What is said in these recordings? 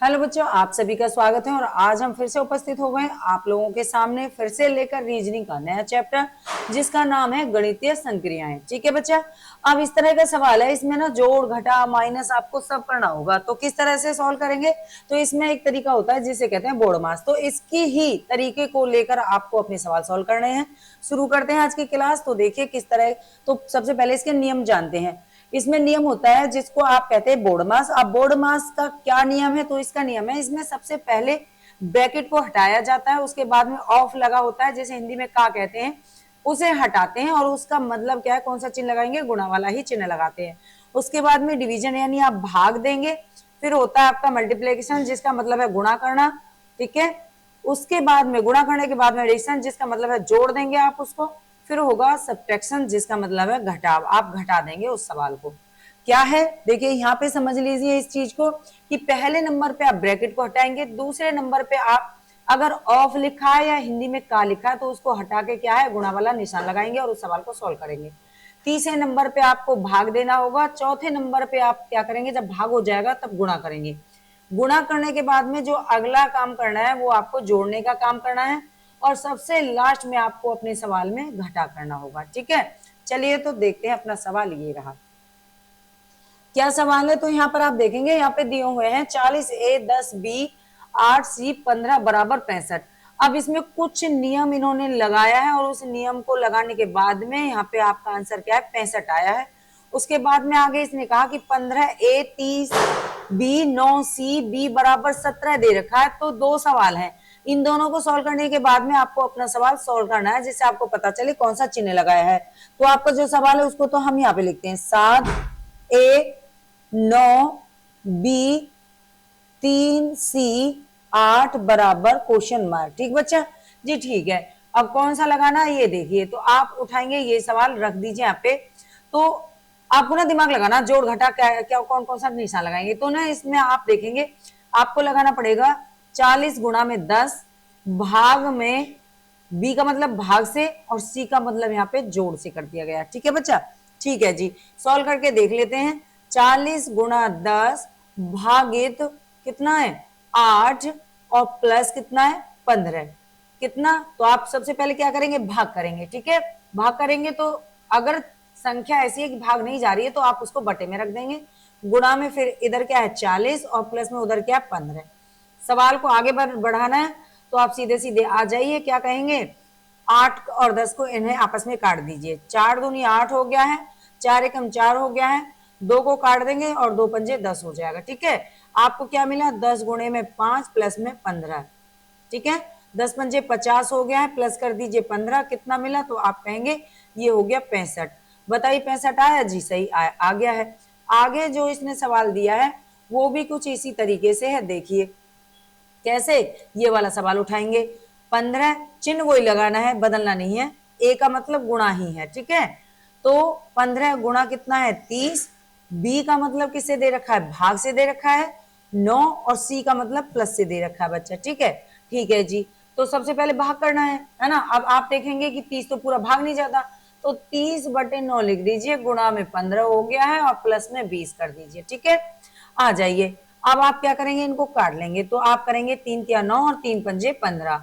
Hello बच्चों, आप सभी का स्वागत है। और आज हम फिर से उपस्थित हो गए आप लोगों के सामने फिर से लेकर रीजनिंग का नया चैप्टर, जिसका नाम है गणितीय संक्रियाएं। ठीक है बच्चा, अब इस तरह का सवाल है, इसमें ना जोड़ घटा माइनस आपको सब करना होगा। तो किस तरह से सॉल्व करेंगे? तो इसमें एक तरीका होता है जिसे कहते हैं बोर्ड मास। तो इसकी ही तरीके को लेकर आपको अपने सवाल सॉल्व करने हैं। शुरू करते हैं आज की क्लास। तो देखिए किस तरह। तो सबसे पहले इसके नियम जानते हैं। इसमें नियम होता है जिसको आप कहते हैं बोर्ड मास। अब बोर्ड मास का क्या नियम है? तो इसका नियम है, इसमें सबसे पहले ब्रैकेट को हटाया जाता है, उसके बाद में ऑफ लगा होता है, जैसे हिंदी में का कहते हैं, उसे हटाते हैं और उसका मतलब क्या है, कौन सा चिन्ह लगाएंगे? गुणा वाला ही चिन्ह लगाते हैं। उसके बाद में डिवीजन यानी आप भाग देंगे। फिर होता है आपका मल्टीप्लीकेशन, जिसका मतलब है गुणा करना। ठीक है, उसके बाद में गुणा करने के बाद में एडिशन, जिसका मतलब है जोड़ देंगे आप उसको। फिर होगा सब्ट्रैक्शन, जिसका मतलब है घटाव, आप घटा देंगे उस सवाल को। क्या है देखिए यहाँ पे समझ लीजिए इस चीज को कि पहले नंबर पे आप ब्रैकेट को हटाएंगे, दूसरे नंबर पे आप अगर ऑफ लिखा है या हिंदी में का लिखा है तो उसको हटा के क्या है, गुणा वाला निशान लगाएंगे और उस सवाल को सॉल्व करेंगे। तीसरे नंबर पे आपको भाग देना होगा। चौथे नंबर पे आप क्या करेंगे, जब भाग हो जाएगा तब गुणा करेंगे। गुणा करने के बाद में जो अगला काम करना है वो आपको जोड़ने का काम करना है। और सबसे लास्ट में आपको अपने सवाल में घटा करना होगा। ठीक है, चलिए तो देखते हैं अपना सवाल। ये रहा, क्या सवाल है? तो यहाँ पर आप देखेंगे, यहाँ पे दिए हुए हैं 40A 10B 8C 15 बराबर 65। अब इसमें कुछ नियम इन्होंने लगाया है और उस नियम को लगाने के बाद में यहाँ पे आपका आंसर क्या है, 65 आया है। उसके बाद में आगे इसने कहा कि 15A 30B 9C B बराबर 17 दे रखा है। तो दो सवाल है, इन दोनों को सॉल्व करने के बाद में आपको अपना सवाल सॉल्व करना है, जिससे आपको पता चले कौन सा चिन्ह लगाया है। तो आपका जो सवाल है उसको तो हम यहाँ पे लिखते हैं 7A 9B 3C 8 बराबर क्वेश्चन मार्क। ठीक बच्चा जी, ठीक है। अब कौन सा लगाना है ये देखिए। तो आप उठाएंगे ये सवाल, रख दीजिए यहाँ पे। तो आपको ना दिमाग लगाना, जोड़ घटा क्या क्या कौन कौन सा निशान लगाएंगे। तो ना इसमें आप देखेंगे आपको लगाना पड़ेगा 40 गुणा में 10 भाग में, बी का मतलब भाग से और सी का मतलब यहाँ पे जोड़ से कर दिया गया। ठीक है बच्चा, ठीक है जी। सॉल्व करके देख लेते हैं। 40 गुणा 10 भागित कितना है 8 और प्लस कितना है 15, कितना? तो आप सबसे पहले क्या करेंगे, भाग करेंगे। ठीक है, भाग करेंगे तो अगर संख्या ऐसी है कि भाग नहीं जा रही है तो आप उसको बटे में रख देंगे। गुणा में फिर इधर क्या है 40 और प्लस में उधर क्या है 15। सवाल को आगे बढ़ाना है तो आप सीधे सीधे आ जाइए, क्या कहेंगे, 8 और 10 को इन्हें आपस में काट दीजिए। 4 दूनी 8 हो गया है, 4 एकम 4 हो गया है, 2 को काट देंगे और 2 पंजे 10 हो जाएगा। ठीक है, आपको क्या मिला, 10 गुणे में 5 प्लस में 15। ठीक है, 10 पंजे 50 हो गया है, प्लस कर दीजिए 15, कितना मिला? तो आप कहेंगे ये हो गया 65। बताइए 65 आया जी? सही आ गया है। आगे जो इसने सवाल दिया है वो भी कुछ इसी तरीके से है, देखिए कैसे। ये वाला सवाल उठाएंगे, 15 चिन्ह वही लगाना है, बदलना नहीं है। ए का मतलब गुणा ही है। ठीक है, तो 15 गुणा कितना है 30। बी का मतलब किससे दे रखा है, भाग से दे रखा है 9, और सी का मतलब प्लस से दे रखा है बच्चा। ठीक है, ठीक है जी। तो सबसे पहले भाग करना है ना। अब आप देखेंगे कि 30 तो पूरा भाग नहीं जाता, तो 30/9 लिख दीजिए, गुणा में 15 हो गया है और प्लस में 20 कर दीजिए। ठीक है, आ जाइए। अब आप क्या करेंगे, इनको काट लेंगे। तो आप करेंगे 3 तिया 9 और 3 पंजे 15,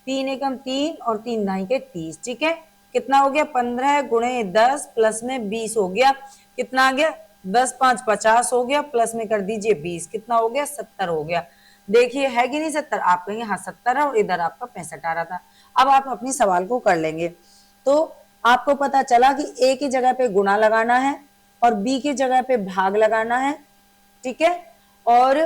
3 एकम 3 और 3 9 के 30। ठीक है, कितना हो गया, 15 गुणे 10 प्लस में 20 हो गया। कितना आ गया, 10 5 50 हो गया, प्लस में कर दीजिए 20, कितना हो गया 70 हो गया। देखिए है कि नहीं 70? आप कहेंगे हाँ 70 है, और इधर आपका 65 आ रहा था। अब आप अपनी सवाल को कर लेंगे। तो आपको पता चला कि ए की जगह पे गुणा लगाना है और बी की जगह पे भाग लगाना है। ठीक है, और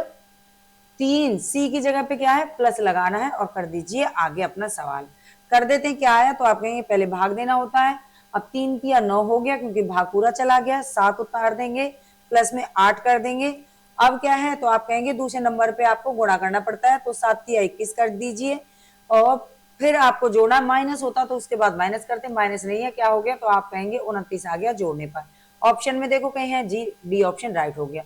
3 सी की जगह पे क्या है, प्लस लगाना है, और कर दीजिए आगे अपना सवाल। कर देते हैं, क्या आया? तो आप कहेंगे पहले भाग देना होता है। अब 3 तिया 9 हो गया क्योंकि भाग पूरा चला गया, 7 उतार देंगे, प्लस में 8 कर देंगे। अब क्या है, तो आप कहेंगे दूसरे नंबर पे आपको गुणा करना पड़ता है, तो 7 तिया 21 कर दीजिए। और फिर आपको जोड़ना, माइनस होता तो उसके बाद माइनस करते, माइनस नहीं है, क्या हो गया? तो आप कहेंगे 29 आ गया जोड़ने पर। ऑप्शन में देखो कहीं है जी, डी ऑप्शन राइट हो गया।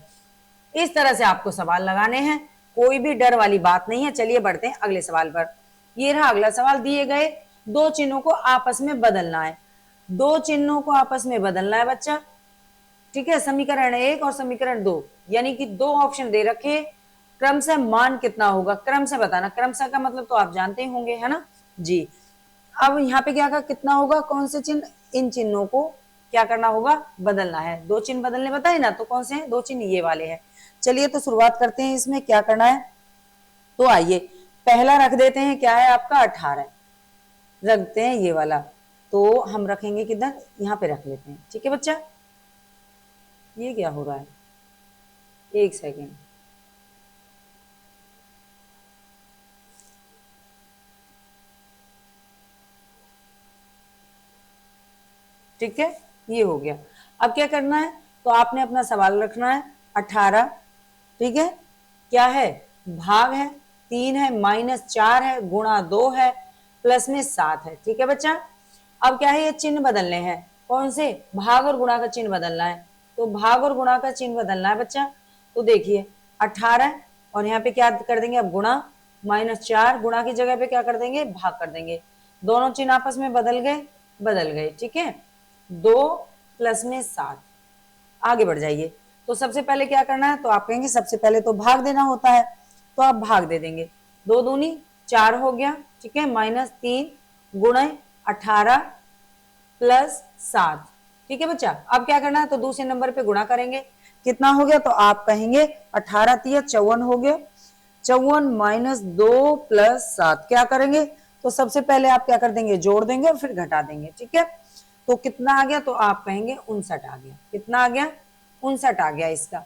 इस तरह से आपको सवाल लगाने हैं, कोई भी डर वाली बात नहीं है। चलिए बढ़ते हैं अगले सवाल पर। ये रहा अगला सवाल। दिए गए दो चिन्हों को आपस में बदलना है। दो चिन्हों को आपस में बदलना है बच्चा। ठीक है, समीकरण 1 और समीकरण 2, यानी कि दो ऑप्शन दे रखे, क्रमशः मान कितना होगा, क्रम से बताना, क्रमशः का मतलब तो आप जानते ही होंगे, है ना जी। अब यहाँ पे क्या कहा, कितना होगा, कौन से चिन्ह, इन चिन्हों को क्या करना होगा, बदलना है। दो चिन्ह बदलने बताए ना, तो कौन से हैं, दो चिन्ह ये वाले हैं। चलिए तो शुरुआत करते हैं, इसमें क्या करना है। तो आइए पहला रख देते हैं, क्या है आपका 18, रखते हैं ये वाला। तो हम रखेंगे किधर, यहाँ पे रख लेते हैं, ठीक है बच्चा। ये क्या हो रहा है, एक सेकेंड, ठीक है, ये हो गया। अब क्या करना है, तो आपने अपना सवाल रखना है 18, ठीक है, क्या है, भाग है 3 है, -4 है, गुणा 2 है, प्लस में 7 है, ठीक है बच्चा। अब क्या है, ये चिन्ह बदलने हैं, कौन से, भाग और गुणा का चिन्ह बदलना है। तो भाग और गुणा का चिन्ह बदलना है बच्चा। तो देखिए 18 और यहाँ पे क्या कर देंगे, अब गुणा, -4 गुणा की जगह पे क्या कर देंगे, भाग कर देंगे। दोनों चिन्ह आपस में बदल गए, ठीक है। 2 प्लस में 7, आगे बढ़ जाइए। तो सबसे पहले क्या करना है, तो आप कहेंगे सबसे पहले तो भाग देना होता है, तो आप भाग दे देंगे। 2 दूनी 4 हो गया, ठीक है, -3 गुणे 18 प्लस 7, ठीक है बच्चा। अब क्या करना है, तो दूसरे नंबर पे गुणा करेंगे, कितना हो गया, तो आप कहेंगे 18 तिया 54 हो गया, 54 -2 प्लस 7 क्या करेंगे, तो सबसे पहले आप क्या कर देंगे, जोड़ देंगे और फिर घटा देंगे, ठीक है। तो कितना आ गया, तो आप कहेंगे 59 आ गया, कितना आ गया, 59 आ गया इसका।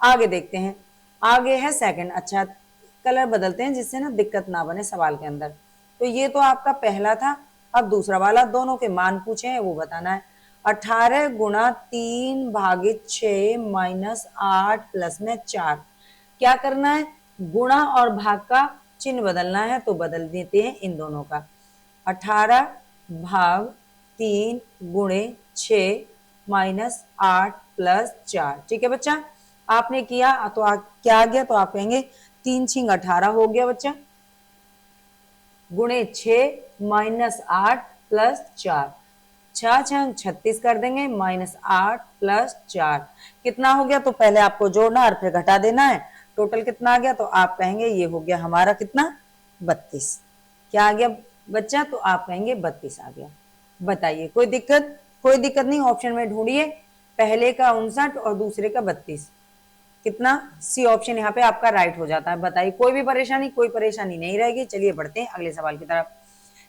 आगे देखते हैं, आगे है सेकंड। अच्छा कलर बदलते हैं जिससे ना दिक्कत ना बने सवाल के अंदर। तो ये तो आपका पहला था, अब दूसरा वाला, दोनों के मान पूछे हैं वो बताना है। 18 गुणा 3 भागित 6 -8 प्लस में 4, क्या करना है, गुणा और भाग का चिन्ह बदलना है, तो बदल देते हैं इन दोनों का। 18 भाग 3 गुणे 6 -8 प्लस 4, ठीक है बच्चा। आपने किया तो क्या आ गया, तो आप कहेंगे 3 छिंग 18 हो गया बच्चा, गुणे 6 -8 प्लस 4, 6 छंग 36 कर देंगे, -8 प्लस 4 कितना हो गया, तो पहले आपको जोड़ना और फिर घटा देना है। टोटल कितना आ गया, तो आप कहेंगे ये हो गया हमारा कितना, 32। क्या आ गया बच्चा, तो आप कहेंगे 32 आ गया। बताइए कोई दिक्कत, कोई दिक्कत नहीं, ऑप्शन में ढूंढिए, पहले का 59 और दूसरे का 32, कितना, सी ऑप्शन यहाँ पे आपका राइट हो जाता है। बताइए कोई भी परेशानी, कोई परेशानी नहीं रहेगी। चलिए बढ़ते हैं अगले सवाल की तरफ।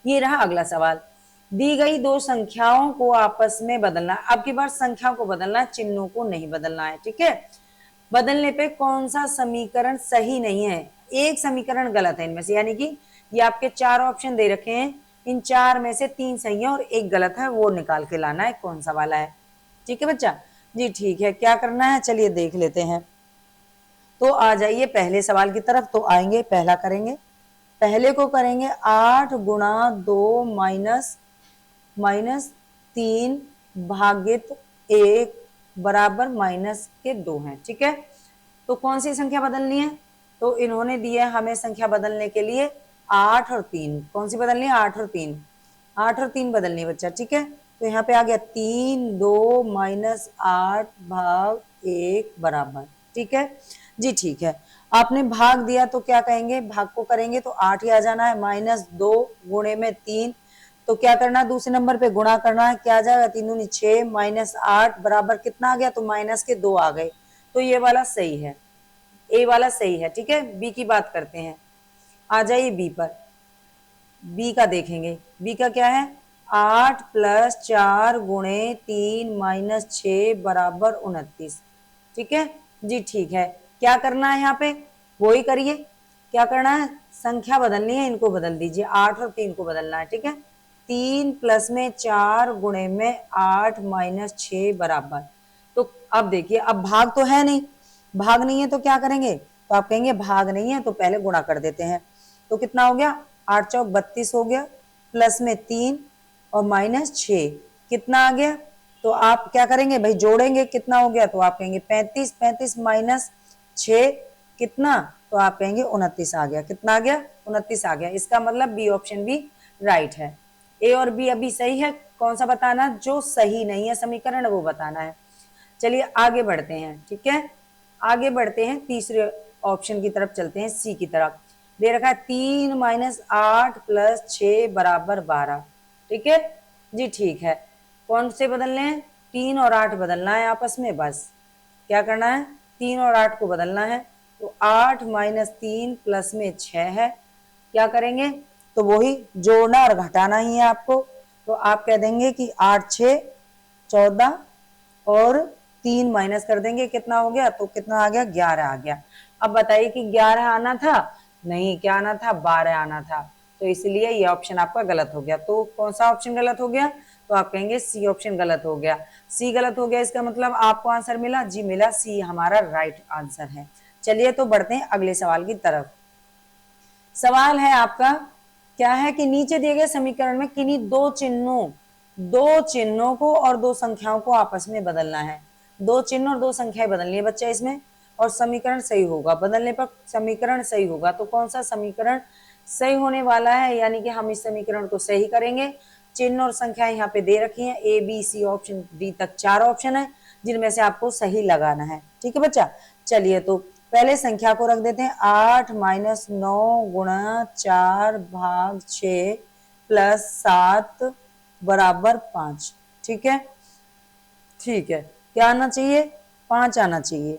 ये रहा अगला सवाल, दी गई दो संख्याओं को आपस में बदलना। अब की बार संख्या को बदलना है, चिन्हों को नहीं बदलना है, ठीक है। बदलने पे कौन सा समीकरण सही नहीं है, एक समीकरण गलत है इनमें से, यानी कि ये आपके 4 ऑप्शन दे रखे हैं, इन 4 में से 3 सही है और एक गलत है, वो निकाल के लाना है कौन सा वाला है, ठीक है बच्चा जी। ठीक है, क्या करना है, चलिए देख लेते हैं। तो आ जाइए पहले सवाल की तरफ। तो आएंगे, पहला करेंगे, पहले को करेंगे 8 गुणा 2 माइनस 3 भागित 1 बराबर -2 है, ठीक है। तो कौन सी संख्या बदलनी है, तो इन्होंने दिया हमें संख्या बदलने के लिए 8 और 3, कौन सी बदलनी है, 8 और 3, 8 और 3 बदलनी है बच्चा, ठीक है। तो यहाँ पे आ गया 3 2 -8 भाग 1 बराबर, ठीक है जी। ठीक है, आपने भाग दिया तो क्या कहेंगे, भाग को करेंगे तो 8 ही आ जाना है, -2 गुणे में 3, तो क्या करना है, दूसरे नंबर पे गुणा करना है, क्या आ जाएगा, 3 दूनी 6 -8 बराबर कितना आ गया, तो -2 आ गए। तो ये वाला सही है, ए वाला सही है, ठीक है। बी की बात करते हैं, आ जाइए बी पर, बी का देखेंगे, बी का क्या है, 8 + 4 गुणे 3 - 6 बराबर 29, ठीक है जी। ठीक है, क्या करना है यहाँ पे, वो ही करिए, क्या करना है, संख्या बदलनी है, इनको बदल दीजिए, 8 और 3 को बदलना है, ठीक है। 3 प्लस में 4 गुणे में 8 - 6 बराबर, तो अब देखिए, अब भाग तो है नहीं, भाग नहीं है तो क्या करेंगे, तो आप कहेंगे भाग नहीं है तो पहले गुणा कर देते हैं। तो कितना हो गया, 8 चौक 32 हो गया, प्लस में 3 और -6 कितना आ गया, तो आप क्या करेंगे भाई, जोड़ेंगे, कितना हो गया, तो आप कहेंगे 35, 35 -6 कितना, तो आप कहेंगे 29 आ गया, कितना आ गया, 29 आ गया। इसका मतलब बी ऑप्शन भी राइट है। ए और बी अभी सही है, कौन सा बताना, जो सही नहीं है समीकरण वो बताना है। चलिए आगे बढ़ते हैं, ठीक है, आगे बढ़ते हैं तीसरे ऑप्शन की तरफ चलते हैं, सी की तरफ। दे रखा है 3 माइनस 8 प्लस 6 बराबर 12। ठीक है जी, ठीक है। कौन से बदलने हैं? 3 और 8 बदलना है आपस में, बस क्या करना है, 3 और 8 को बदलना है। तो 8 माइनस 3 प्लस में 6 है, क्या करेंगे, तो वही जोड़ना और घटाना ही है आपको। तो आप कह देंगे कि 8 6 14 और 3 माइनस कर देंगे, कितना हो गया, तो कितना आ गया, 11 आ गया। अब बताइए कि 11 आना था, नहीं, क्या आना था, 12 आना था। तो इसलिए ये ऑप्शन आपका गलत हो गया। तो कौन सा ऑप्शन गलत हो गया, तो आप कहेंगे सी ऑप्शन गलत हो गया। सी गलत हो गया, इसका मतलब आपको आंसर मिला, जी मिला, सी हमारा राइट आंसर है। चलिए तो बढ़ते हैं अगले सवाल की तरफ। सवाल है आपका, क्या है कि नीचे दिए गए समीकरण में किन्हीं दो चिन्हों को और दो संख्याओं को आपस में बदलना है। दो चिन्ह और दो संख्याएं बदलनी है बच्चा इसमें, और समीकरण सही होगा, बदलने पर समीकरण सही होगा। तो कौन सा समीकरण सही होने वाला है, यानी कि हम इस समीकरण को सही करेंगे। चिन्ह और संख्याएं यहाँ पे दे रखी हैं, A B C option D तक 4 ऑप्शन है, जिनमें से आपको सही लगाना है। ठीक है बच्चा, चलिए तो पहले संख्या को रख देते हैं, 8 माइनस 9 गुणा 4 भाग 6 प्लस 7 बराबर 5। ठीक है, ठीक है, क्या आना चाहिए, 5 आना चाहिए।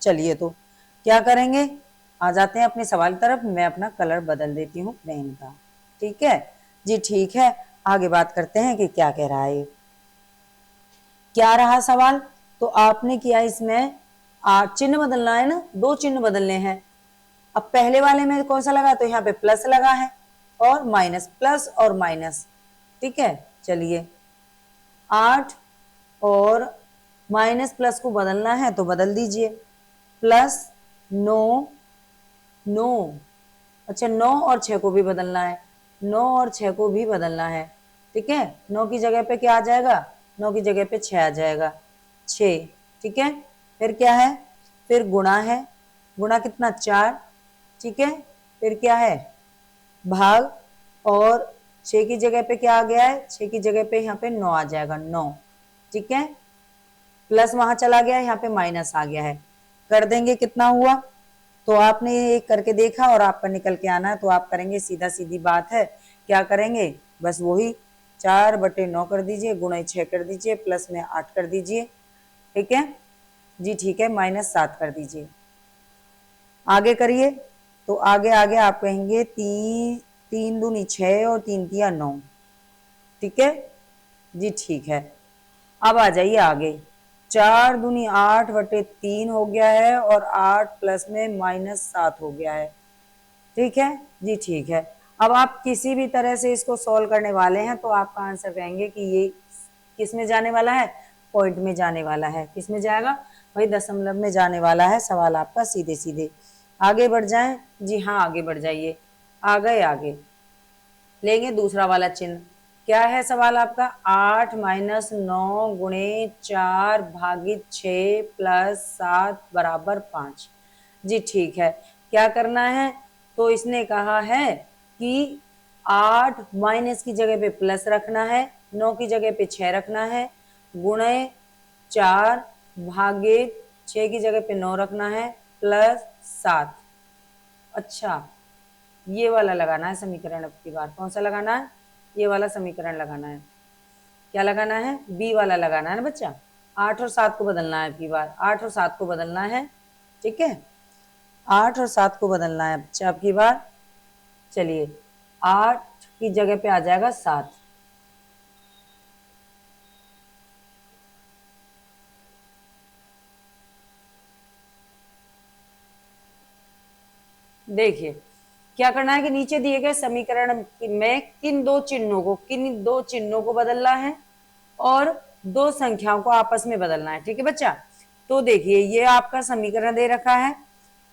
चलिए तो क्या करेंगे, आ जाते हैं अपने सवाल तरफ। मैं अपना कलर बदल देती हूँ पेन का। ठीक है जी, ठीक है, आगे बात करते हैं कि क्या कह रहा है। क्या रहा सवाल, तो आपने किया इसमें चिन्ह बदलना है ना, दो चिन्ह बदलने हैं। अब पहले वाले में कौन सा लगा, तो यहाँ पे प्लस लगा है और माइनस, प्लस और माइनस। ठीक है, चलिए 8 और माइनस प्लस को बदलना है तो बदल दीजिए, प्लस 9 9, अच्छा 9 और 6 को भी बदलना है, 9 और 6 को भी बदलना है। ठीक है, 9 की जगह पे क्या आ जाएगा, 9 की जगह पे 6 आ जाएगा, 6। ठीक है, फिर क्या है, फिर गुणा है, गुणा कितना, 4। ठीक है, फिर क्या है, भाग, और 6 की जगह पे क्या आ गया है, 6 की जगह पे यहाँ पे 9 आ जाएगा, 9। ठीक है, प्लस वहां चला गया, यहाँ पे माइनस आ गया है, कर देंगे, कितना हुआ, तो आपने ये करके देखा और आपका निकल के आना है। तो आप करेंगे, सीधा सीधी बात है, क्या करेंगे, बस वही 4/9 कर दीजिए, गुणा 6 कर दीजिए, प्लस में 8 कर दीजिए। ठीक है जी, ठीक है, -7 कर दीजिए। आगे करिए, तो आगे आगे आप कहेंगे 3 दूनी 6 और 3 तिया 9। ठीक है जी, ठीक है, अब आ जाइए आगे, 4 दूनी 8/3 हो गया है और 8 प्लस में -7 हो गया है। ठीक है जी, ठीक है। अब आप किसी भी तरह से इसको सॉल्व करने वाले हैं तो आपका आंसर कहेंगे कि ये किस में जाने वाला है, पॉइंट में जाने वाला है। किस में जाएगा, भाई दशमलव में जाने वाला है सवाल आपका, सीधे सीधे। आगे बढ़ जाएं, जी हाँ आगे बढ़ जाइए, आ गए आगे। लेंगे दूसरा वाला चिन्ह, क्या है सवाल आपका, 8 माइनस 9 गुणे 4 भागित 6 प्लस 7 बराबर 5। जी ठीक है, क्या करना है, तो इसने कहा है कि 8 माइनस की जगह पे प्लस रखना है, 9 की जगह पे 6 रखना है, गुणे 4 भागित 6 की जगह पे 9 रखना है, प्लस 7। अच्छा, ये वाला लगाना है समीकरण। अब की बार कौन सा लगाना है, ये वाला समीकरण लगाना है। क्या लगाना है, बी वाला लगाना है ना बच्चा। 8 और 7 को बदलना है, अब की बार 8 और 7 को बदलना है। ठीक है, 8 और 7 को बदलना है बच्चा अब की बार। चलिए 8 की जगह पे आ जाएगा 7। देखिए क्या करना है कि नीचे दिए गए समीकरण में किन दो चिन्हों को बदलना है और दो संख्याओं को आपस में बदलना है। ठीक है बच्चा, तो देखिए ये आपका समीकरण दे रखा है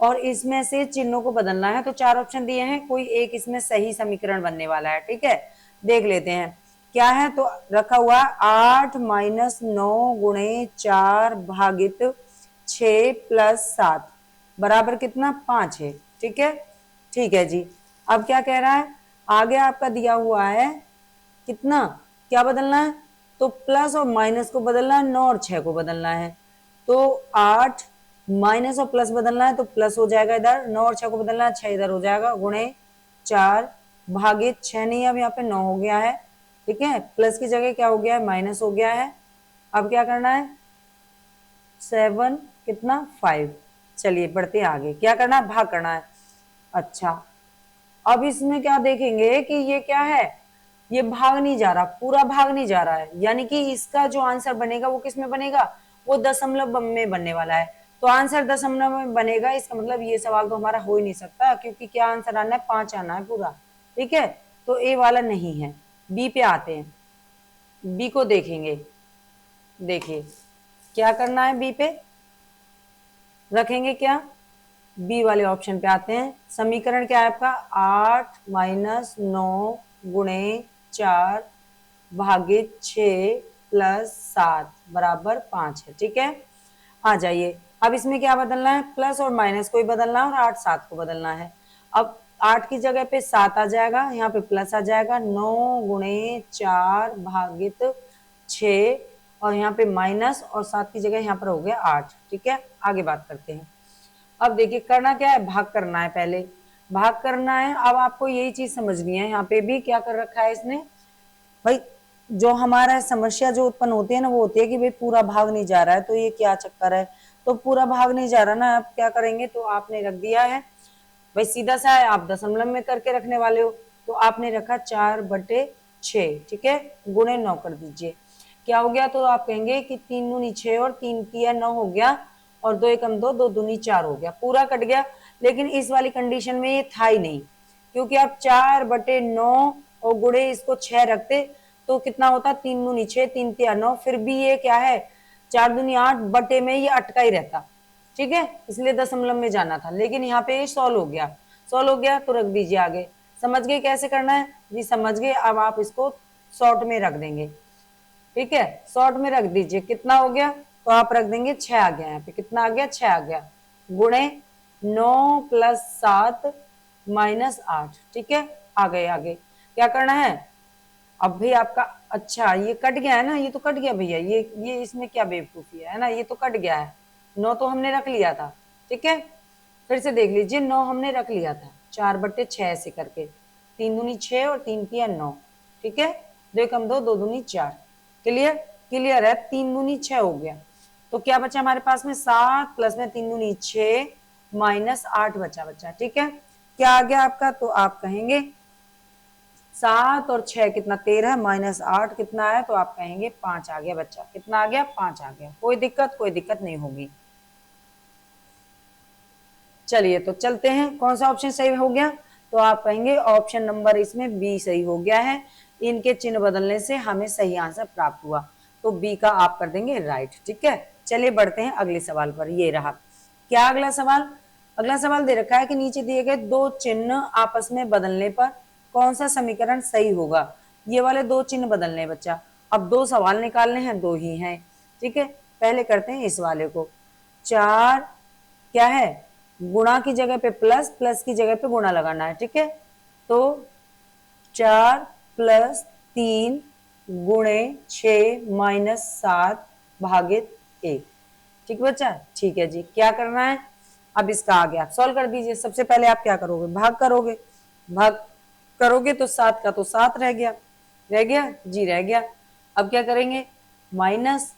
और इसमें से चिन्हों को बदलना है। तो 4 ऑप्शन दिए हैं, कोई एक इसमें सही समीकरण बनने वाला है। ठीक है, देख लेते हैं क्या है। तो रखा हुआ 8 माइनस 9 गुणे 4 भागित 6 प्लस 7 बराबर कितना, 5 है। ठीक है, ठीक है जी। अब क्या कह रहा है, आगे आपका दिया हुआ है कितना, क्या बदलना है, तो प्लस और माइनस को बदलना है, 9 और 6 को बदलना है। तो 8 माइनस और प्लस बदलना है तो प्लस हो जाएगा इधर, 9 और 6 को बदलना है 6 इधर हो जाएगा, गुणे 4 भागित 6 नहीं, अब यहाँ पे 9 हो गया है। ठीक है, प्लस की जगह क्या हो गया है, माइनस हो गया है। अब क्या करना है, 7 कितना 5। चलिए बढ़ते हैं आगे, क्या करना है, भाग करना है। अच्छा, अब इसमें क्या देखेंगे कि ये क्या है, ये भाग नहीं जा रहा, पूरा भाग नहीं जा रहा है, यानी कि इसका जो आंसर बनेगा वो किस में बनेगा, वो दशमलव में बनने वाला है। तो आंसर दशमलव में बनेगा, इसका मतलब ये सवाल तो हमारा हो ही नहीं सकता, क्योंकि क्या आंसर आना है, 5 आना है पूरा। ठीक है, तो ए वाला नहीं है। बी पे आते हैं, बी को देखेंगे। देखिए क्या करना है, बी पे रखेंगे क्या, बी वाले ऑप्शन पे आते हैं। समीकरण क्या है आपका, 8 माइनस 9 गुणे 4 भागित 6 प्लस 7 बराबर 5 है। ठीक है, आ जाइए, अब इसमें क्या बदलना है, प्लस और माइनस को ही बदलना है और 8 7 को बदलना है। अब 8 की जगह पे 7 आ जाएगा, यहाँ पे प्लस आ जाएगा, 9 गुणे 4 भागित 6 और यहाँ पे माइनस और 7 की जगह यहाँ पर हो गया 8। ठीक है, आगे बात करते हैं। अब देखिए करना क्या है, भाग करना है, पहले भाग करना है। अब आपको यही चीज समझनी है, यहाँ पे भी क्या कर रखा है इसने भाई, जो हमारा समस्या जो उत्पन्न होती है ना, वो होती है कि भाई पूरा भाग नहीं जा रहा है, तो ये क्या चक्कर है। तो पूरा भाग नहीं जा रहा ना, अब क्या करेंगे, तो आपने रख दिया है भाई, सीधा सा है, आप दशमलव में करके रखने वाले हो, तो आपने रखा 4/6। ठीक है, गुणे 9 कर दीजिए, क्या हो गया, तो आप कहेंगे कि 3 दूनी 6 और 3 तिया 9 हो गया, और 2 एकम 2, 2 दूनी 4 हो गया, पूरा कट गया। लेकिन इस वाली कंडीशन में ये था ही नहीं, क्योंकि आप 4/9 और गुणे इसको 6 रखते तो कितना होता, 3 दूनी 6, 3 तिया 9, फिर भी ये क्या है, 4 दूनी 8 बटे में ये अटका ही रहता। ठीक है, इसलिए दशमलव में जाना था, लेकिन यहाँ पे सॉल्व हो गया। सॉल्व हो गया तो रख दीजिए आगे। समझ गए कैसे करना है जी, समझ गए। अब आप इसको शॉर्ट में रख देंगे। ठीक है, शॉर्ट में रख दीजिए, कितना हो गया, तो आप रख देंगे 6 आ गया, यहाँ पे कितना आ गया, 6 आ गया, गुणे 9 प्लस 7 माइनस 8। ठीक है, आ गए आगे, क्या करना है अब भी आपका। अच्छा ये कट गया है ना, ये तो कट गया भैया, ये इसमें क्या बेवकूफी है ना, ये तो कट गया है, 9 तो हमने रख लिया था। ठीक है, फिर से देख लीजिए, 9 हमने रख लिया था, 4/6 ऐसे करके, 3 दूनी 6 और 3 तिया 9। ठीक है, 2 कम 2, 2 दूनी 4। क्लियर, क्लियर है, 3 दूनी 6 हो गया, तो क्या बचा हमारे पास में 7 प्लस में 3 दूनी 6 माइनस 8 बचा। ठीक है, क्या आ गया आपका, तो आप कहेंगे 7 और 6 कितना 13 माइनस 8 कितना है, तो आप कहेंगे 5 आ गया बच्चा, कितना आ गया, 5 आ गया। कोई दिक्कत नहीं होगी। चलिए तो चलते हैं, कौन सा ऑप्शन सही हो गया, तो आप कहेंगे ऑप्शन नंबर इसमें बी सही हो गया है, इनके चिन्ह बदलने से हमें सही आंसर प्राप्त हुआ, तो बी का आप कर देंगे राइट। ठीक है, चलिए बढ़ते हैं अगले सवाल पर। ये रहा क्या अगला सवाल, अगला सवाल दे रखा है कि नीचे दिए गए दो चिन्ह आपस में बदलने पर कौन सा समीकरण सही होगा। ये वाले दो चिन्ह बदलने बच्चा, अब दो सवाल निकालने हैं, दो ही हैं। ठीक है, पहले करते हैं इस वाले को, 4 क्या है, गुणा की जगह पे प्लस, प्लस की जगह पे गुणा लगाना है। ठीक है, तो 4 प्लस 3 गुणे 6 माइनस 7 भागित 1। ठीक बच्चा, ठीक है जी, क्या करना है, अब इसका आगे आप सॉल्व कर दीजिए। सबसे पहले आप क्या करोगे, भाग करोगे, भाग करोगे तो 7 का तो 7 रह गया, रह गया जी, रह गया। अब क्या करेंगे, माइनस।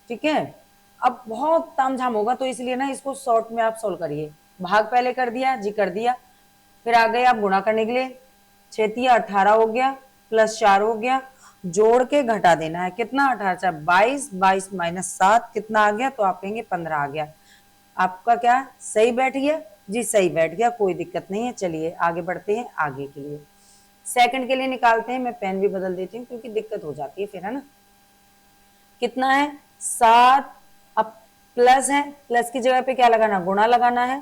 ठीक है, अब बहुत तामझाम होगा, तो इसलिए ना इसको शॉर्ट में आप सोल्व करिए। भाग पहले कर दिया जी, कर दिया, फिर आ गए आप गुणा करने के लिए, 6 18 हो गया, प्लस 4 हो गया, जोड़ के घटा देना है, कितना 18 22, 22 माइनस 7 कितना आ गया, तो आप कहेंगे 15 आ गया। आपका क्या सही बैठ गया जी, सही बैठ गया, कोई दिक्कत नहीं है। चलिए आगे बढ़ते हैं, आगे के लिए सेकंड के लिए निकालते हैं। मैं पेन भी बदल देती हूँ क्योंकि दिक्कत हो जाती है फिर, है ना। कितना है 7, अब प्लस है, प्लस की जगह पे क्या लगाना, गुणा लगाना है,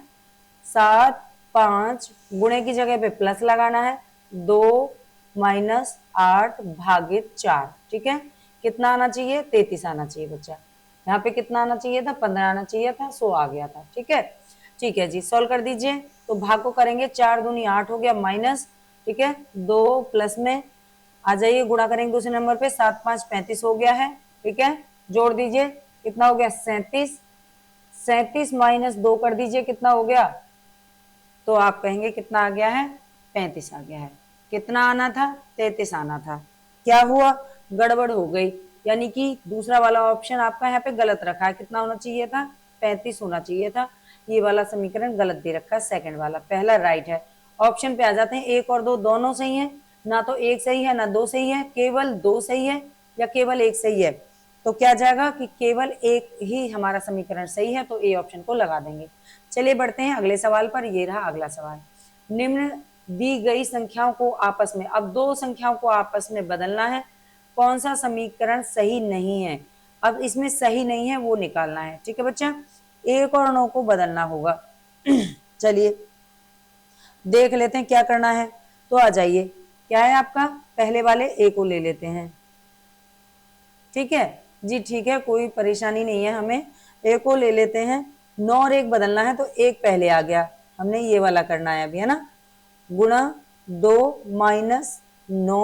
7 5 गुणे की जगह पे प्लस लगाना है, 2 माइनस 8 भागित 4। ठीक है, कितना आना चाहिए, 33 आना चाहिए बच्चा। यहाँ पे कितना आना चाहिए था, 15 आना चाहिए था, 100 आ गया था। ठीक है, ठीक है जी, सोल्व कर दीजिए। तो भाग को करेंगे, 4 दूनी 8 हो गया, माइनस, ठीक है, 2 प्लस में आ जाइए, गुणा करेंगे दूसरे नंबर पे, 7 5 35 हो गया है। ठीक है, जोड़ दीजिए, कितना हो गया 37, 37 माइनस 2 कर दीजिए, कितना हो गया? तो आप कहेंगे कितना आ गया है? 35 आ गया है। कितना आना था? 33 आना था। क्या हुआ? गड़बड़ हो गई, यानी कि दूसरा वाला ऑप्शन आपका यहाँ पे गलत रखा है। कितना होना चाहिए था? 35 होना चाहिए था। ये वाला समीकरण गलत दे रखा है, सेकंड वाला, पहला राइट है। ऑप्शन पे आ जाते हैं, एक और दो दोनों सही है, ना तो एक सही है ना दो सही है, केवल दो सही है या केवल एक सही है। तो क्या जाएगा कि केवल एक ही हमारा समीकरण सही है, तो ए ऑप्शन को लगा देंगे। चलिए बढ़ते हैं अगले सवाल पर। ये रहा अगला सवाल। निम्न दी गई संख्याओं को आपस में, अब दो संख्याओं को आपस में बदलना है, कौन सा समीकरण सही नहीं है? अब इसमें सही नहीं है वो निकालना है, ठीक है बच्चा। एक और 9 को बदलना होगा। चलिए देख लेते हैं क्या करना है। तो आ जाइए, क्या है आपका? पहले वाले ए को ले लेते हैं, ठीक है जी, ठीक है, कोई परेशानी नहीं है, हमें ए को ले लेते हैं। 9 और 1 बदलना है, तो एक पहले आ गया, हमने ये वाला करना है अभी, है ना। गुणा 2 माइनस 9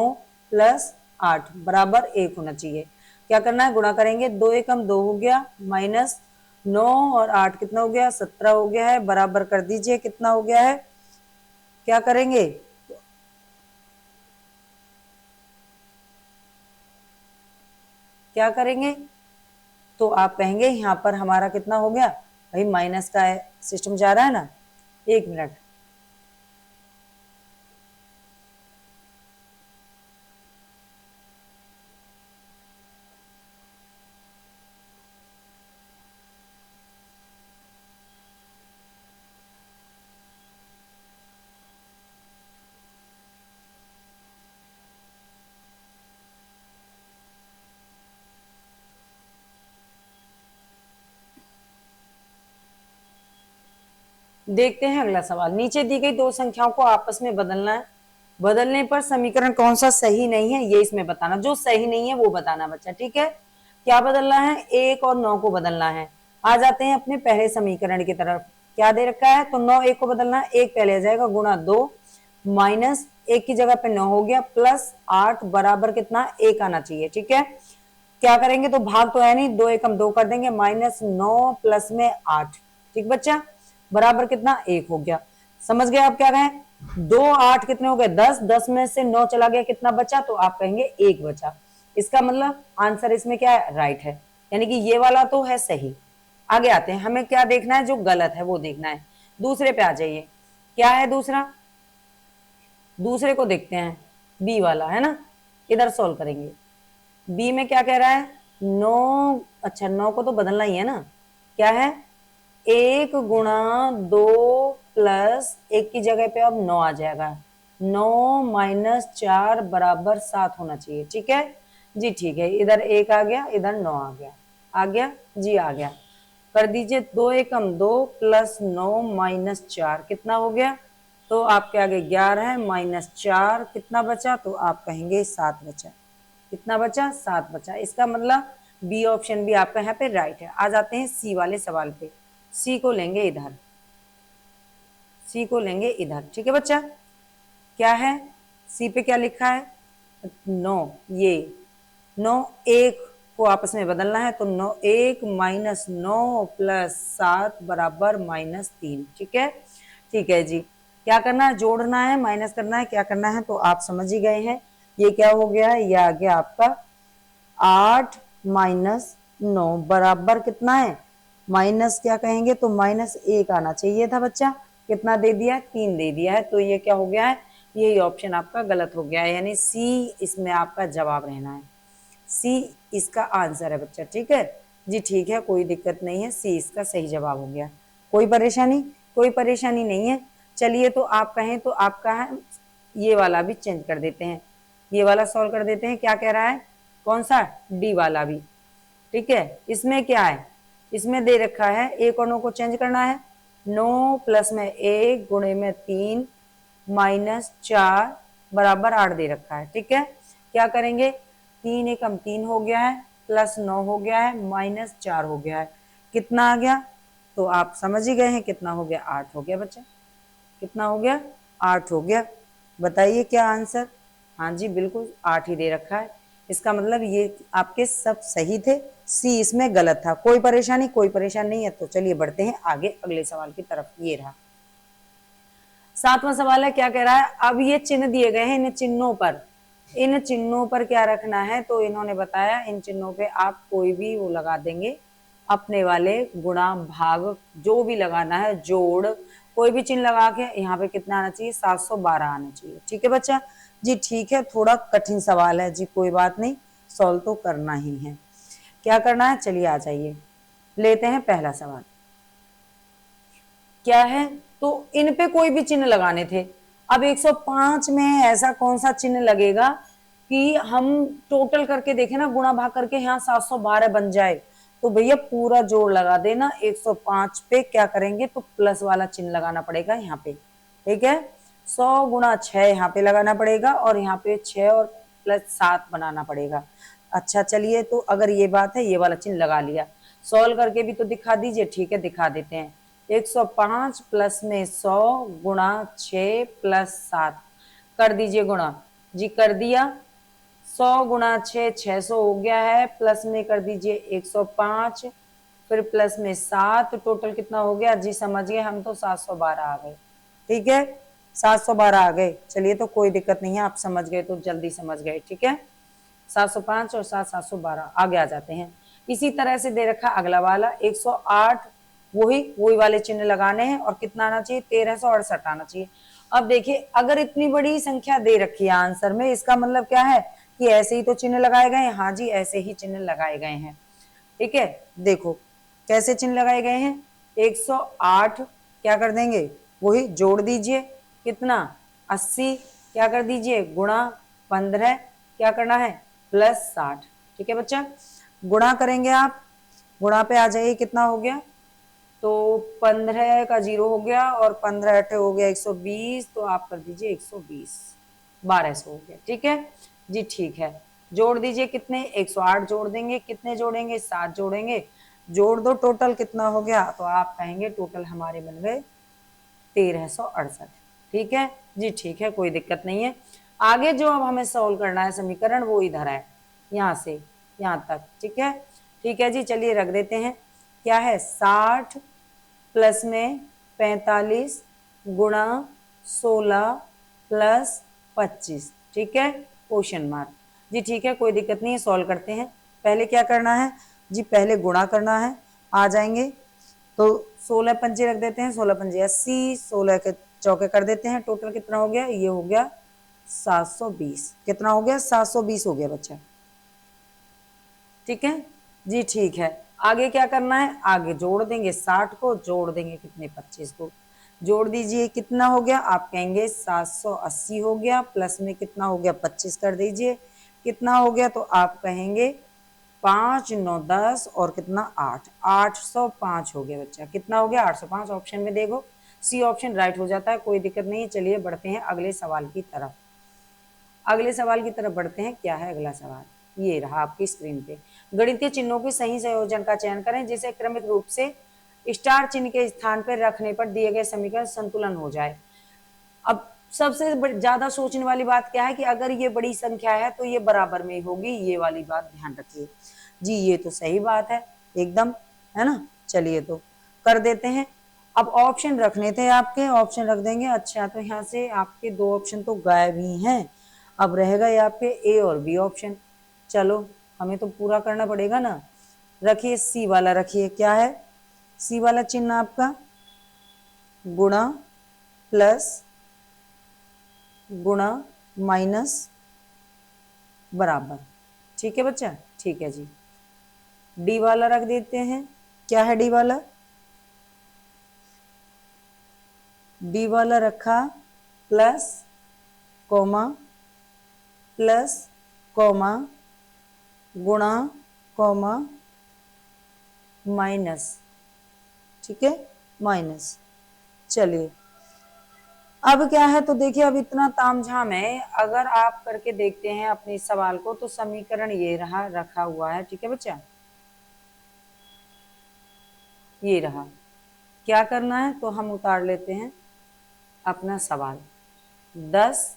प्लस 8 बराबर 1 होना चाहिए। क्या करना है? गुणा करेंगे, 2 एकम 2 हो गया, माइनस 9 और 8 कितना हो गया? 17 हो गया है, बराबर कर दीजिए, कितना हो गया है? क्या करेंगे? क्या करेंगे? तो आप कहेंगे यहाँ पर हमारा कितना हो गया भाई? माइनस का सिस्टम जा रहा है ना, एक मिनट। देखते हैं अगला सवाल। नीचे दी गई दो संख्याओं को आपस में बदलना है, बदलने पर समीकरण कौन सा सही नहीं है ये इसमें बताना। जो सही नहीं है वो बताना बच्चा, ठीक है। क्या बदलना है? 1 और 9 को बदलना है। आ जाते हैं अपने पहले समीकरण की तरफ। क्या दे रखा है? तो 9 1 को बदलना है, एक पहले आ जाएगा, गुणा 2 माइनस 1 की जगह पे 9 हो गया, प्लस 8 बराबर कितना? 1 आना चाहिए, ठीक है। क्या करेंगे? तो भाग तो है नहीं, 2 एकम 2 कर देंगे, माइनस 9 प्लस में 8, ठीक बच्चा, बराबर कितना? 1 हो गया। समझ गए आप क्या कहें? 2 8 कितने हो गए? 10, 10 में से 9 चला गया, कितना बचा? तो आप कहेंगे 1 बचा। इसका मतलब आंसर इसमें क्या है? राइट है, यानी कि ये वाला तो है सही। आगे आते हैं, हमें क्या देखना है? जो गलत है वो देखना है। दूसरे पे आ जाइए, क्या है दूसरा? दूसरे को देखते हैं, बी वाला है ना, इधर सोल्व करेंगे। बी में क्या कह रहा है? 9, अच्छा 9 को तो बदलना ही है ना। क्या है? 1 गुणा 2 प्लस 1 की जगह पे अब 9 आ जाएगा, 9 माइनस 4 बराबर 7 होना चाहिए, ठीक है जी, ठीक है। इधर 1 आ गया, इधर 9 आ गया, आ गया जी, आ गया। कर दीजिए, 2 एकम 2 प्लस 9 माइनस 4 कितना हो गया? तो आपके आगे 11 है, माइनस 4 कितना बचा? तो आप कहेंगे 7 बचा। कितना बचा? 7 बचा। इसका मतलब बी ऑप्शन भी आपका यहाँ पे राइट है। आ जाते हैं सी वाले सवाल पे। सी को लेंगे इधर, सी को लेंगे इधर, ठीक है बच्चा। क्या है सी पे? क्या लिखा है? 9, ये 9 1 को आपस में बदलना है, तो 9 1 माइनस 9 प्लस 7 बराबर माइनस 3, ठीक है, ठीक है जी। क्या करना है? जोड़ना है, माइनस करना है, क्या करना है? तो आप समझ ही गए हैं। ये क्या हो गया है? ये आ गया आपका 8 माइनस 9 बराबर कितना है? माइनस क्या कहेंगे? तो माइनस 1 आना चाहिए था बच्चा। कितना दे दिया है? 3 दे दिया है। तो ये क्या हो गया है? यही ऑप्शन आपका गलत हो गया है, यानी सी इसमें आपका जवाब रहना है। सी इसका आंसर है बच्चा, ठीक है जी, ठीक है, कोई दिक्कत नहीं है, सी इसका सही जवाब हो गया। कोई परेशानी? कोई परेशानी नहीं है। चलिए, तो आप कहें तो आपका है ये वाला भी चेंज कर देते हैं, ये वाला सॉल्व कर देते हैं। क्या कह रहा है? कौन सा? डी वाला भी, ठीक है। इसमें क्या है? इसमें दे रखा है 1 और 9 को चेंज करना है, 9 प्लस में 1 गुणे में 3 माइनस 4 बराबर 8 दे रखा है, ठीक है। क्या करेंगे? 3 एकम 3 हो गया है, प्लस 9 हो गया है, माइनस 4 हो गया है, कितना आ गया? तो आप समझ ही गए हैं कितना हो गया? 8 हो गया बच्चा। कितना हो गया? 8 हो गया। बताइए क्या आंसर? हाँ जी, बिल्कुल 8 ही दे रखा है। इसका मतलब ये आपके सब सही थे, सी इसमें गलत था। कोई परेशानी? कोई परेशानी नहीं है। तो चलिए बढ़ते हैं आगे अगले सवाल की तरफ। ये रहा 7वां सवाल है। क्या कह रहा है? अब ये चिन्ह दिए गए हैं, इन चिन्हों पर क्या रखना है? तो इन्होंने बताया इन चिन्हों पे आप कोई भी वो लगा देंगे अपने वाले, गुणा भाग जो भी लगाना है, जोड़, कोई भी चिन्ह लगा के यहाँ पे कितना आना चाहिए? 712 आना चाहिए। ठीक है बच्चा जी? ठीक है, थोड़ा कठिन सवाल है जी, कोई बात नहीं, सॉल्व तो करना ही है। क्या करना है? चलिए आ जाइए, लेते हैं पहला सवाल। क्या है? तो इन पे कोई भी चिन्ह लगाने थे। अब 105 में ऐसा कौन सा चिन्ह लगेगा कि हम टोटल करके देखें ना, गुणा भाग करके यहाँ 712 बन जाए? तो भैया पूरा जोड़ लगा देना। 105 पे क्या करेंगे? तो प्लस वाला चिन्ह लगाना पड़ेगा यहाँ पे। ठीक है, 100 गुणा 6 यहाँ पे लगाना पड़ेगा और यहाँ पे 6 और प्लस 7 बनाना पड़ेगा। अच्छा चलिए, तो अगर ये बात है, ये वाला चिन्ह लगा लिया। सॉल्व करके भी तो दिखा दीजिए। ठीक है, दिखा देते हैं। 105 प्लस में 100 गुणा 6 प्लस 7 कर दीजिए गुणा। जी कर दिया। 100 गुणा 6 600 हो गया है। प्लस में कर दीजिए 105, फिर प्लस में 7, टोटल कितना हो गया? जी समझ गए हम तो 712 आ गए। ठीक है, 712 आ गए। चलिए तो कोई दिक्कत नहीं है, आप समझ गए तो जल्दी समझ गए। ठीक है, 705 और 712 आगे आ जाते हैं। इसी तरह से दे रखा अगला वाला 108, वही वाले चिन्ह लगाने हैं और कितना आना चाहिए? 1368 आना चाहिए। अब देखिए, अगर इतनी बड़ी संख्या दे रखी है आंसर में, इसका मतलब क्या है कि ऐसे ही तो चिन्ह लगाए गए हैं। हाँ जी, ऐसे ही चिन्ह लगाए गए हैं। ठीक है, देखो कैसे चिन्ह लगाए गए हैं। 108 क्या कर देंगे? वही जोड़ दीजिए, कितना? 80, क्या कर दीजिए? गुणा 15, क्या करना है? प्लस 60। ठीक है बच्चा, गुणा करेंगे आप, गुणा पे आ जाइए, कितना हो गया? तो 15 का 0 हो गया और 15 अठे हो गया 120, तो आप कर दीजिए 120, 1200 हो गया। ठीक है जी, ठीक है। जोड़ दीजिए, कितने? 108 जोड़ देंगे, कितने जोड़ेंगे? 7 जोड़ेंगे। जोड़ दो, टोटल कितना हो गया? तो आप कहेंगे टोटल हमारे बन गए 1368। ठीक है जी, ठीक है, कोई दिक्कत नहीं है। आगे जो अब हमें सॉल्व करना है समीकरण, वो इधर है, यहाँ से यहाँ तक। ठीक है जी, चलिए रख देते हैं। क्या है? 60 प्लस में 45 गुणा 16 प्लस 25। ठीक है, क्वेश्चन मार्क। जी ठीक है, कोई दिक्कत नहीं है, सॉल्व करते हैं। पहले क्या करना है जी? पहले गुणा करना है। आ जाएंगे तो 16 पंजे रख देते हैं, 16 पंजे 80, 16 के चौके कर देते हैं। टोटल कितना हो गया? ये हो गया 720। कितना हो गया? 720 हो गया बच्चा। ठीक है जी, ठीक है। आगे क्या करना है? आगे जोड़ देंगे 60 को, जोड़ देंगे कितने? 25 को। जोड़ दीजिए, कितना हो गया? आप कहेंगे 780 हो गया। प्लस में कितना हो गया? 25 कर दीजिए, कितना हो गया? तो आप कहेंगे 5 9 10 और कितना? 8, 805 हो गया बच्चा। कितना हो गया? 805। ऑप्शन में देखो, सी ऑप्शन राइट हो जाता है, कोई दिक्कत नहीं है। चलिए बढ़ते हैं अगले सवाल की तरफ। अगले सवाल की तरफ बढ़ते हैं। क्या है अगला सवाल? ये रहा आपकी स्क्रीन पे। गणितीय चिन्हों के सही संयोजन का चयन करें जिसे क्रमिक रूप से स्टार चिन्ह के स्थान पर रखने पर दिए गए समीकरण संतुलन हो जाए। अब सबसे ज्यादा सोचने वाली बात क्या है कि अगर ये बड़ी संख्या है तो ये बराबर में होगी, ये वाली बात ध्यान रखिए जी। ये तो सही बात है एकदम, है ना? चलिए तो कर देते हैं। अब ऑप्शन रखने थे आपके, ऑप्शन रख देंगे। अच्छा, तो यहाँ से आपके 2 ऑप्शन तो गायब ही हैं। अब रहेगा ये आपके ए और बी ऑप्शन। चलो, हमें तो पूरा करना पड़ेगा ना। रखिए सी वाला, रखिए। क्या है सी वाला चिन्ह आपका? गुणा प्लस गुणा माइनस बराबर। ठीक है बच्चा, ठीक है जी। डी वाला रख देते हैं। क्या है डी वाला? डी वाला रखा प्लस कॉमा प्लस कॉमा गुणा कॉमा माइनस। ठीक है, माइनस। चलिए अब क्या है, तो देखिए अब इतना तामझाम है, अगर आप करके देखते हैं अपने इस सवाल को तो समीकरण ये रहा, रखा हुआ है। ठीक है बच्चा, ये रहा। क्या करना है? तो हम उतार लेते हैं अपना सवाल। 10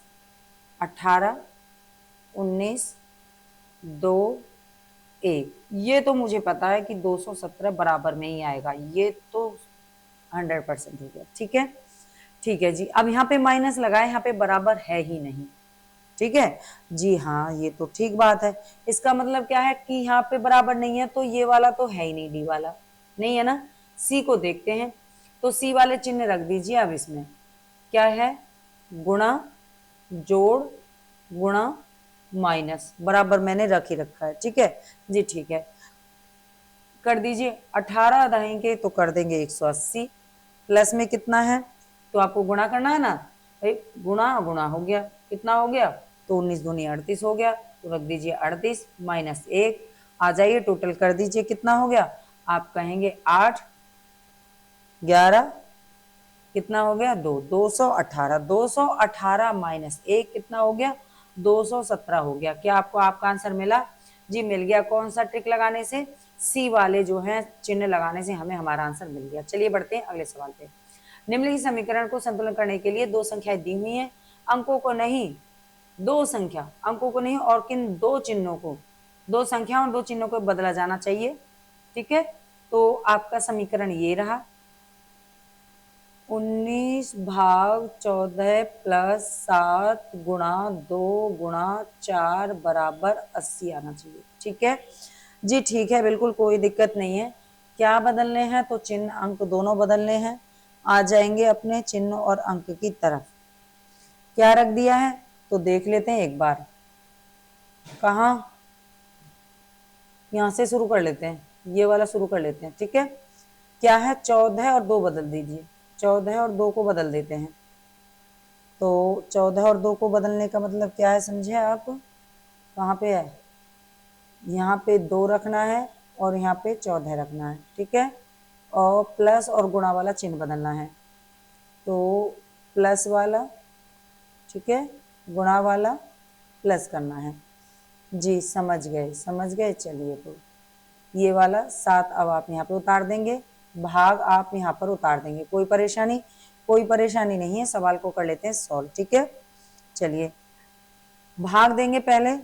18 19 2 1 ये तो मुझे पता है कि 217 बराबर में ही आएगा, ये तो 100% हो गया। ठीक है, ठीक है जी। अब यहाँ पे माइनस लगाए, यहाँ पे बराबर है ही नहीं। ठीक है जी, हाँ ये तो ठीक बात है। इसका मतलब क्या है कि यहाँ पे बराबर नहीं है, तो ये वाला तो है ही नहीं, डी वाला नहीं है ना। सी को देखते हैं, तो सी वाले चिन्ह रख दीजिए। अब इसमें क्या है, गुणा, जोड़, गुणा, माइनस, बराबर मैंने रख ही रखा है। ठीक है जी, ठीक है, कर दीजिए। 18 दहेंगे तो कर देंगे 180, प्लस में कितना है, तो आपको गुणा करना है ना भाई, गुणा गुणा हो गया, कितना हो गया, तो 19 दूनी 38 हो गया, तो रख दीजिए 38 माइनस 1, आ जाइए टोटल कर दीजिए कितना हो गया, आप कहेंगे 8, 11, कितना हो गया 2, 218, 218 माइनस 1 कितना हो गया, 217 हो गया। क्या आपको आपका आंसर मिला? जी मिल गया। कौन सा ट्रिक लगाने से, सी वाले जो है चिन्ह लगाने से हमें हमारा आंसर मिल गया। चलिए बढ़ते हैं अगले सवाल पे। निम्नलिखित समीकरण को संतुलन करने के लिए दो संख्याएं दी हुई हैं, अंकों को नहीं, दो संख्या, अंकों को नहीं और किन दो चिन्हों को, दो संख्या और दो चिन्हों को बदला जाना चाहिए। ठीक है, तो आपका समीकरण ये रहा, 19/14 प्लस 7 गुणा 2 गुणा 4 बराबर 80 आना चाहिए। ठीक है जी, ठीक है, बिल्कुल कोई दिक्कत नहीं है। क्या बदलने हैं, तो चिन्ह अंक दोनों बदलने हैं। आ जाएंगे अपने चिन्ह और अंक की तरफ। क्या रख दिया है, तो देख लेते हैं एक बार। कहाँ, यहाँ से शुरू कर लेते हैं, ये वाला शुरू कर लेते हैं। ठीक है, क्या है, 14 और 2 बदल दीजिए, 14 और 2 को बदल देते हैं। तो 14 और 2 को बदलने का मतलब क्या है, समझे आप? कहाँ पे है, यहाँ पे 2 रखना है और यहाँ पे 14 रखना है। ठीक है, और प्लस और गुणा वाला चिन्ह बदलना है, तो प्लस वाला, ठीक है, गुणा वाला प्लस करना है। जी समझ गए, समझ गए। चलिए, तो ये वाला 7 अब आप यहाँ पे उतार देंगे, भाग आप यहाँ पर उतार देंगे। कोई परेशानी, कोई परेशानी नहीं है। सवाल को कर लेते हैं सॉल्व। ठीक है, चलिए भाग देंगे पहले,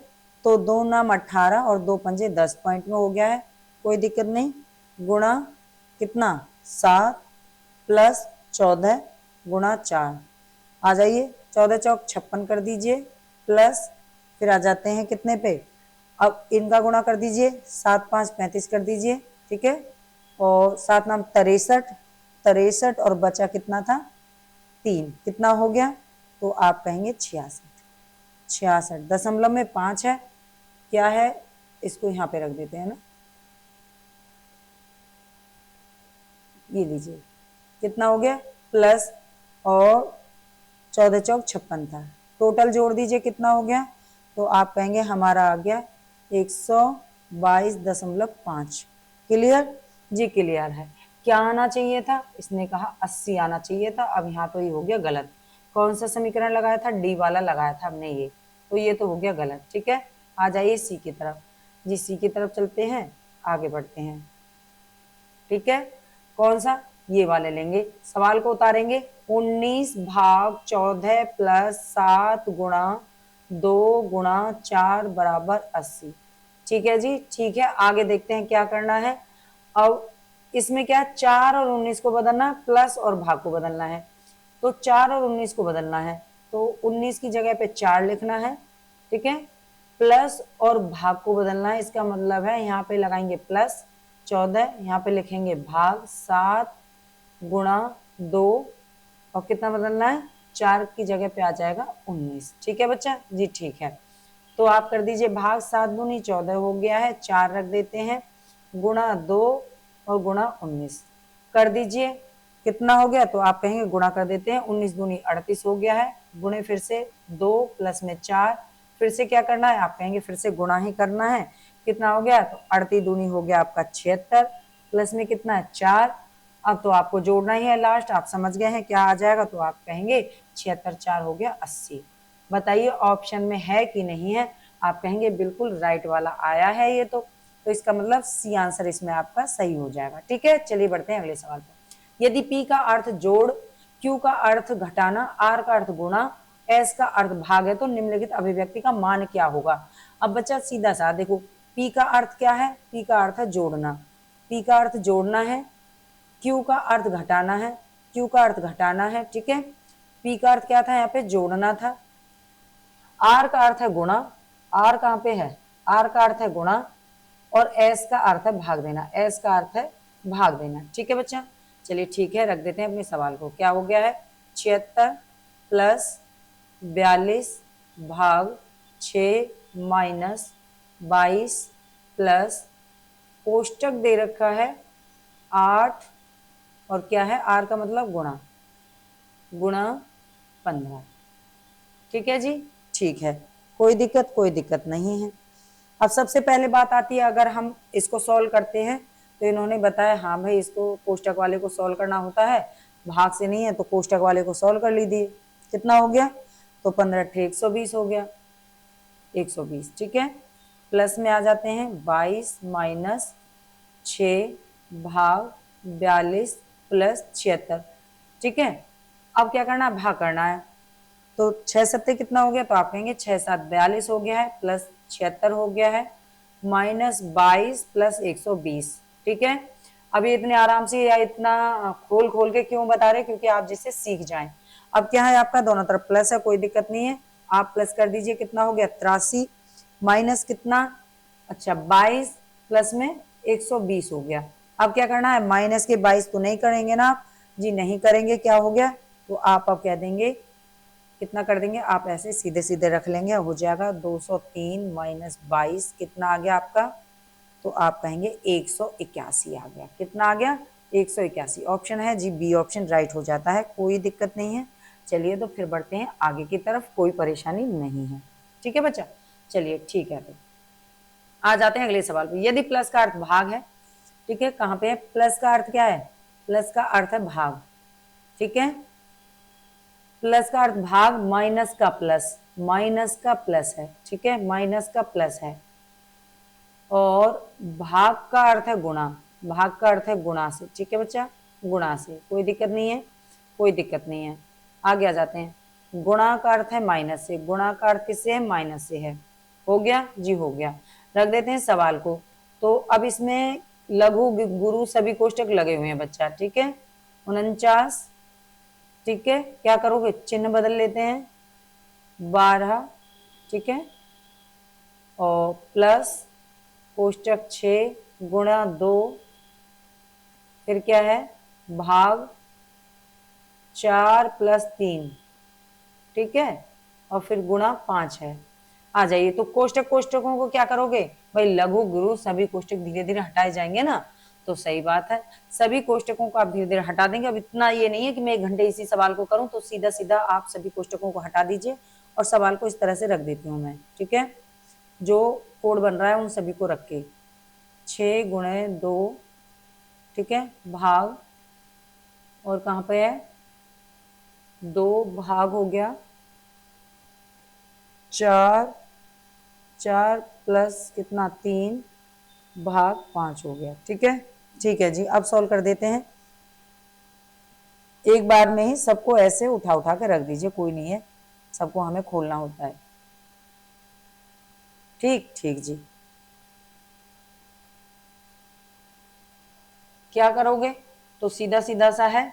तो 2 नाम 18 और 2 पंजे 10 पॉइंट में हो गया है, कोई दिक्कत नहीं। गुणा कितना, 7 प्लस 14 गुणा 4, आ जाइए 14 चौक 56 कर दीजिए, प्लस फिर आ जाते हैं कितने पे, अब इनका गुणा कर दीजिए, 7 5 35 कर दीजिए। ठीक है, और 7 नाम 63, 63 और बचा कितना था 3, कितना हो गया, तो आप कहेंगे 66, 66 दशमलव में 5 है, क्या है, इसको यहाँ पे रख देते हैं ना, ये लीजिए कितना हो गया, प्लस और 14 चौक 56 था, टोटल जोड़ दीजिए कितना हो गया, तो आप कहेंगे हमारा आ गया 122.5। क्लियर जी, क्लियर है। क्या आना चाहिए था, इसने कहा 80 आना चाहिए था। अब यहाँ तो ये हो गया गलत। कौन सा समीकरण लगाया था, डी वाला लगाया था हमने ये, तो ये तो हो गया गलत। ठीक है, आ जाइए सी की तरफ। जी सी की तरफ चलते हैं, आगे बढ़ते हैं। ठीक है, कौन सा, ये वाले लेंगे, सवाल को उतारेंगे। 19/14 प्लस 7 गुणा 2 गुणा 4 बराबर 80। ठीक है जी, ठीक है, आगे देखते हैं क्या करना है। अब इसमें क्या, 4 और 19 को बदलना, प्लस और भाग को बदलना है, तो 4 और 19 को बदलना है, तो 19 की जगह पे 4 लिखना है। ठीक है, प्लस और भाग को बदलना है, इसका मतलब है यहाँ पे लगाएंगे प्लस 14, यहाँ पे लिखेंगे भाग 7 गुणा 2, और कितना बदलना है, 4 की जगह पे आ जाएगा 19। ठीक है बच्चा जी, ठीक है, तो आप कर दीजिए भाग 7 दूनी 14 हो गया है, 4 रख देते हैं, गुणा 2 और गुणा 19 कर दीजिए, कितना हो गया, तो आप कहेंगे गुणा कर देते हैं, 19 दूनी 38 हो गया है, गुणे फिर से 2 प्लस में 4, फिर से क्या करना है, आप कहेंगे फिर से गुणा ही करना है, कितना हो गया, तो 38 दूनी हो गया आपका 76, प्लस में कितना है 4, अब तो आपको जोड़ना ही है लास्ट, आप समझ गए हैं क्या आ जाएगा, तो आप कहेंगे 76 4 हो गया 80। बताइए ऑप्शन में है कि नहीं है, आप कहेंगे बिल्कुल राइट वाला आया है ये, तो इसका मतलब सी आंसर इसमें आपका सही हो जाएगा। ठीक है, चलिए बढ़ते हैं अगले सवाल पर। यदि पी का अर्थ जोड़, क्यू का अर्थ घटाना, आर का अर्थ गुणा, एस का अर्थ भाग है, तो निम्नलिखित अभिव्यक्ति का मान क्या होगा। अब बच्चा सीधा सा देखो, पी का अर्थ क्या है? पी का अर्थ है जोड़ना, पी का अर्थ जोड़ना है, क्यू का अर्थ घटाना है, क्यू का अर्थ घटाना है, ठीक है। पी का अर्थ क्या था? यहाँ पे जोड़ना था। आर का अर्थ है गुणा, आर कहाँ पे है? आर का अर्थ है गुणा, और एस का अर्थ है भाग देना, एस का अर्थ है भाग देना, ठीक है बच्चा। चलिए ठीक है, रख देते हैं अपने सवाल को। क्या हो गया है? 76 प्लस 42 भाग 6 माइनस 22 प्लस कोष्टक दे रखा है 8, और क्या है? आर का मतलब गुणा, गुणा 15, ठीक है जी। ठीक है, कोई दिक्कत नहीं है। अब सबसे पहले बात आती है, अगर हम इसको सॉल्व करते हैं तो इन्होंने बताया हाँ भाई इसको कोष्टक वाले को सॉल्व करना होता है, भाग से नहीं है, तो कोष्टक वाले को सॉल्व कर लीजिए। कितना हो गया? तो 15 120 हो गया, 120, ठीक है। प्लस में आ जाते हैं 22 माइनस 6 भाग 42 प्लस 76, ठीक है। अब क्या करना है? भाग करना है। तो 6 सत्ते कितना हो गया? तो आप कहेंगे 6 7 42 हो गया है, प्लस 76 हो गया है, माइनस 22 प्लस 120, ठीक है। अब ये इतने आराम से या इतना खोल खोल के क्यों बता रहे? क्योंकि आप जिससे सीख जाएं। अब क्या है आपका? दोनों तरफ प्लस है, कोई दिक्कत नहीं है, आप प्लस कर दीजिए। कितना हो गया? 83 माइनस कितना? अच्छा 22 प्लस में 120 हो गया। अब क्या करना है? माइनस के 22 तो नहीं करेंगे ना आप जी? नहीं करेंगे। क्या हो गया? तो आप अब कह देंगे कितना कर देंगे? आप ऐसे सीधे सीधे रख लेंगे, हो जाएगा 203 माइनस 22, कितना आ गया आपका? तो आप कहेंगे 181 आ गया। कितना आ गया? 181। ऑप्शन है जी बी ऑप्शन राइट हो जाता है, कोई दिक्कत नहीं है। चलिए तो फिर बढ़ते हैं आगे की तरफ, कोई परेशानी नहीं है, ठीक है बच्चा। चलिए ठीक है, तो आ जाते हैं अगले सवाल पे। यदि प्लस का अर्थ भाग है, ठीक है, कहाँ पे है? प्लस का अर्थ क्या है? प्लस का अर्थ है भाग, ठीक है। प्लस का अर्थ भाग, माइनस का प्लस, माइनस का प्लस है, ठीक है, माइनस का प्लस है। और भाग का अर्थ है गुणा, भाग का अर्थ है गुणा से, ठीक है बच्चा, गुणा से। कोई दिक्कत नहीं है, कोई दिक्कत नहीं है। आगे आ जाते हैं। गुणा का अर्थ है माइनस से, गुणा का अर्थ किससे है? माइनस से है। हो गया जी? हो गया। रख देते हैं सवाल को। तो अब इसमें लघु गुरु सभी कोष्टक लगे हुए हैं बच्चा, ठीक है। 49, ठीक है। क्या करोगे? चिन्ह बदल लेते हैं, 12, ठीक है, और प्लस कोष्टक 6 गुणा 2, फिर क्या है? भाग 4 प्लस 3, ठीक है, और फिर गुणा 5 है। आ जाइए, तो कोष्टक कोष्टकों को क्या करोगे भाई? लघु गुरु सभी कोष्टक धीरे धीरे हटाए जाएंगे ना, तो सही बात है, सभी कोष्टकों को आप धीरे धीरे हटा देंगे। अब इतना ये नहीं है कि मैं 1 घंटे इसी सवाल को करूं, तो सीधा सीधा आप सभी कोष्टकों को हटा दीजिए और सवाल को इस तरह से रख देती हूँ मैं, ठीक है। जो कोड बन रहा है उन सभी को रख के 6 गुणे 2, ठीक है, भाग, और कहाँ पे है? 2 भाग हो गया 4, 4 प्लस कितना? 3 भाग 5 हो गया, ठीक है। ठीक है जी, अब सॉल्व कर देते हैं। एक बार में ही सबको ऐसे उठा उठा के रख दीजिए, कोई नहीं है, सबको हमें खोलना होता है। ठीक ठीक जी। क्या करोगे? तो सीधा सीधा सा है,